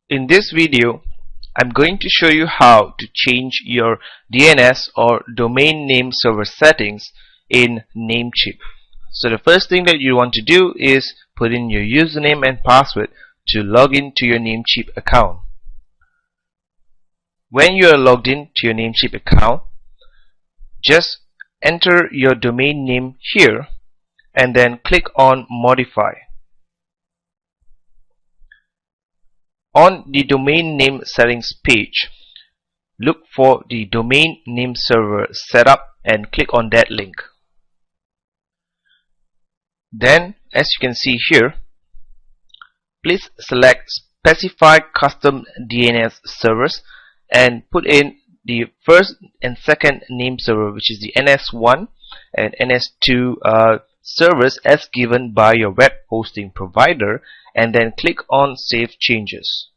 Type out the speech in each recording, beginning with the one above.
In this video, I'm going to show you how to change your DNS or domain name server settings in Namecheap. So the first thing that you want to do is put in your username and password to log in to your Namecheap account. When you are logged in to your Namecheap account, just enter your domain name here and then click on Modify. On the domain name settings page, look for the domain name server setup and click on that link. Then, as you can see here, please select Specify Custom DNS Servers and put in the first and second name server, which is the NS1 and NS2 servers as given by your web hosting provider, and then click on Save Changes.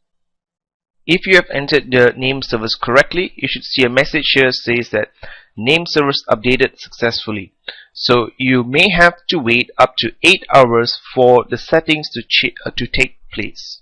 If you have entered the name servers correctly, you should see a message here says that name servers updated successfully. So you may have to wait up to 8 hours for the settings to take place.